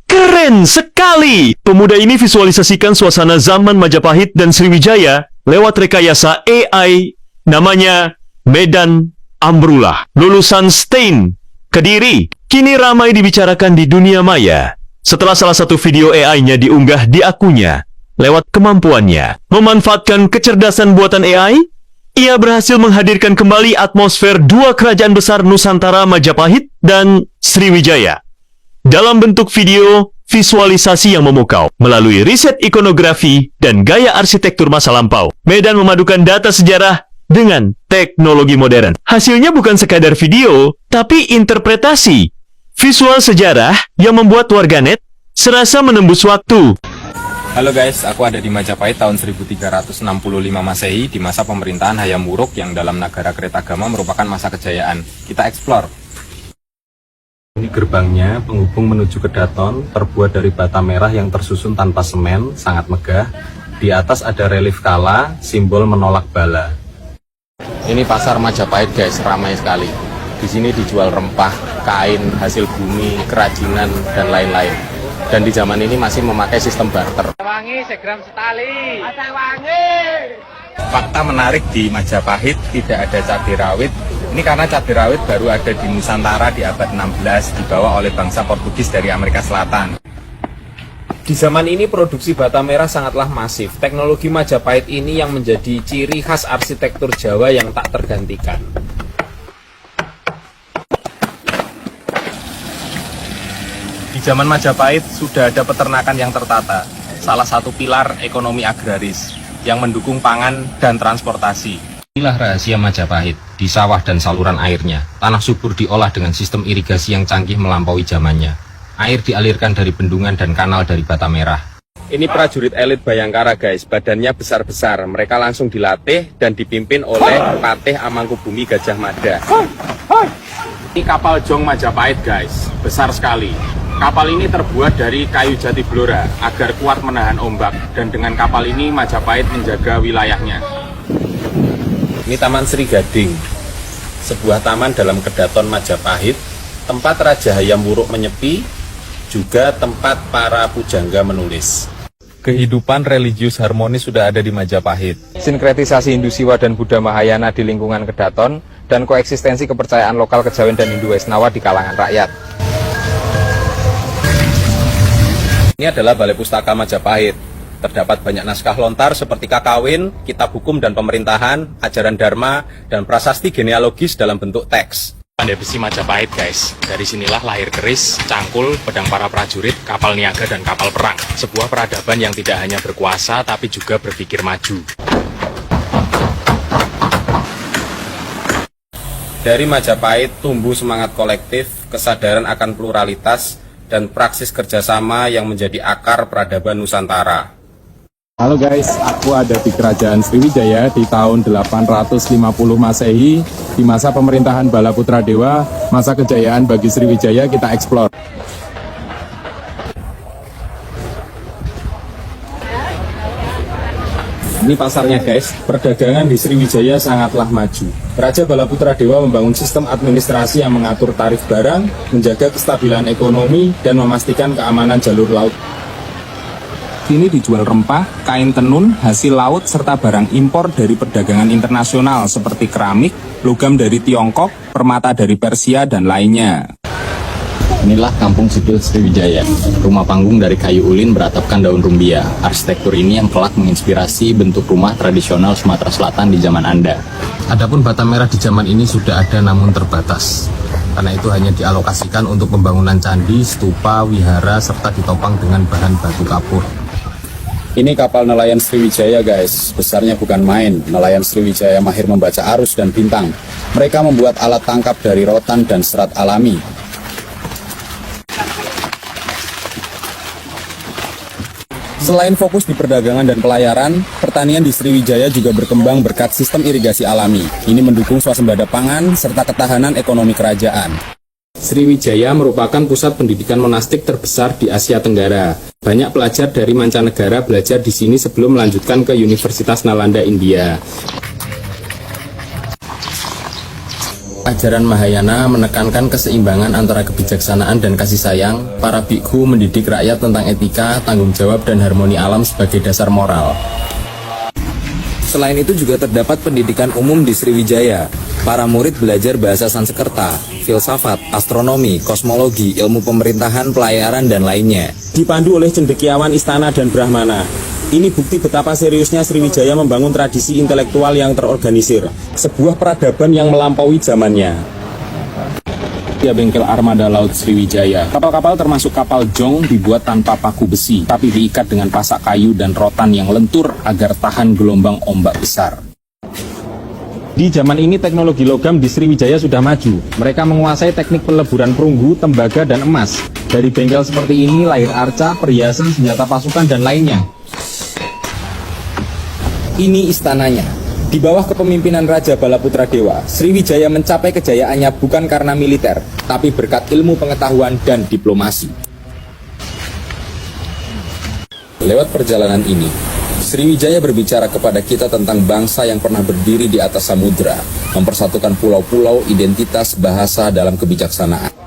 Keren sekali! Pemuda ini visualisasikan suasana zaman Majapahit dan Sriwijaya lewat rekayasa AI namanya Medan Amrullah. Lulusan STAIN, Kediri, kini ramai dibicarakan di dunia maya setelah salah satu video AI-nya diunggah di akunnya. Lewat kemampuannya memanfaatkan kecerdasan buatan AI, ia berhasil menghadirkan kembali atmosfer dua kerajaan besar Nusantara Majapahit dan Sriwijaya dalam bentuk video visualisasi yang memukau. Melalui riset ikonografi dan gaya arsitektur masa lampau, Medan memadukan data sejarah dengan teknologi modern. Hasilnya bukan sekadar video, tapi interpretasi visual sejarah yang membuat warganet serasa menembus waktu. Halo guys, aku ada di Majapahit tahun 1365 Masehi di masa pemerintahan Hayam Wuruk yang dalam Nagara Kretagama merupakan masa kejayaan. Kita explore. Ini gerbangnya, penghubung menuju ke Daton, terbuat dari bata merah yang tersusun tanpa semen, sangat megah. Di atas ada relief kala, simbol menolak bala. Ini pasar Majapahit guys, ramai sekali. Di sini dijual rempah, kain, hasil bumi, kerajinan, dan lain-lain. Dan di zaman ini masih memakai sistem barter. Wangi segram setali. Wangi. Fakta menarik di Majapahit, tidak ada cabai rawit. Ini karena cabai rawit baru ada di Nusantara di abad 16, dibawa oleh bangsa Portugis dari Amerika Selatan. Di zaman ini produksi bata merah sangatlah masif. Teknologi Majapahit ini yang menjadi ciri khas arsitektur Jawa yang tak tergantikan. Di zaman Majapahit sudah ada peternakan yang tertata, salah satu pilar ekonomi agraris yang mendukung pangan dan transportasi. Inilah rahasia Majapahit, di sawah dan saluran airnya. Tanah subur diolah dengan sistem irigasi yang canggih melampaui zamannya. Air dialirkan dari bendungan dan kanal dari bata merah. Ini prajurit elit Bayangkara guys, badannya besar-besar. Mereka langsung dilatih dan dipimpin oleh Patih Amangkubumi Gajah Mada. Ini kapal Jong Majapahit guys, besar sekali. Kapal ini terbuat dari kayu jati blora agar kuat menahan ombak, dan dengan kapal ini Majapahit menjaga wilayahnya. Ini Taman Sri Gading, sebuah taman dalam Kedaton Majapahit, tempat Raja Hayam Wuruk menyepi, juga tempat para pujangga menulis. Kehidupan religius harmonis sudah ada di Majapahit. Sinkretisasi Hindu Siwa dan Buddha Mahayana di lingkungan Kedaton, dan koeksistensi kepercayaan lokal kejawen dan Hindu Waisnawa di kalangan rakyat. Ini adalah Balai Pustaka Majapahit. Terdapat banyak naskah lontar seperti kakawin, kitab hukum dan pemerintahan, ajaran dharma, dan prasasti genealogis dalam bentuk teks. Pandai besi Majapahit guys, dari sinilah lahir keris, cangkul, pedang para prajurit, kapal niaga, dan kapal perang. Sebuah peradaban yang tidak hanya berkuasa, tapi juga berpikir maju. Dari Majapahit tumbuh semangat kolektif, kesadaran akan pluralitas, dan praksis kerjasama yang menjadi akar peradaban Nusantara. Halo guys, aku ada di Kerajaan Sriwijaya di tahun 850 Masehi, di masa pemerintahan Balaputra Dewa, masa kejayaan bagi Sriwijaya. Kita explore. Ini pasarnya guys, perdagangan di Sriwijaya sangatlah maju. Raja Balaputra Dewa membangun sistem administrasi yang mengatur tarif barang, menjaga kestabilan ekonomi, dan memastikan keamanan jalur laut. Ini dijual rempah, kain tenun, hasil laut, serta barang impor dari perdagangan internasional seperti keramik, logam dari Tiongkok, permata dari Persia, dan lainnya. Inilah Kampung Sipil Sriwijaya, rumah panggung dari kayu ulin beratapkan daun rumbia. Arsitektur ini yang kelak menginspirasi bentuk rumah tradisional Sumatera Selatan di zaman Anda. Adapun bata merah di zaman ini sudah ada namun terbatas. Karena itu hanya dialokasikan untuk pembangunan candi, stupa, wihara, serta ditopang dengan bahan batu kapur. Ini kapal nelayan Sriwijaya guys, besarnya bukan main. Nelayan Sriwijaya mahir membaca arus dan bintang. Mereka membuat alat tangkap dari rotan dan serat alami. Selain fokus di perdagangan dan pelayaran, pertanian di Sriwijaya juga berkembang berkat sistem irigasi alami. Ini mendukung swasembada pangan serta ketahanan ekonomi kerajaan. Sriwijaya merupakan pusat pendidikan monastik terbesar di Asia Tenggara. Banyak pelajar dari mancanegara belajar di sini sebelum melanjutkan ke Universitas Nalanda, India. Ajaran Mahayana menekankan keseimbangan antara kebijaksanaan dan kasih sayang. Para bikhu mendidik rakyat tentang etika, tanggung jawab, dan harmoni alam sebagai dasar moral. Selain itu juga terdapat pendidikan umum di Sriwijaya. Para murid belajar bahasa Sanskerta, filsafat, astronomi, kosmologi, ilmu pemerintahan, pelayaran, dan lainnya. Dipandu oleh cendekiawan istana dan brahmana. Ini bukti betapa seriusnya Sriwijaya membangun tradisi intelektual yang terorganisir. Sebuah peradaban yang melampaui zamannya. Ya, bengkel armada laut Sriwijaya. Kapal-kapal termasuk kapal jong dibuat tanpa paku besi, tapi diikat dengan pasak kayu dan rotan yang lentur agar tahan gelombang ombak besar. Di zaman ini teknologi logam di Sriwijaya sudah maju. Mereka menguasai teknik peleburan perunggu, tembaga, dan emas. Dari bengkel seperti ini lahir arca, perhiasan, senjata pasukan, dan lainnya. Ini istananya. Di bawah kepemimpinan Raja Balaputra Dewa, Sriwijaya mencapai kejayaannya bukan karena militer, tapi berkat ilmu pengetahuan dan diplomasi. Lewat perjalanan ini, Sriwijaya berbicara kepada kita tentang bangsa yang pernah berdiri di atas samudra, mempersatukan pulau-pulau, identitas, bahasa dalam kebijaksanaan.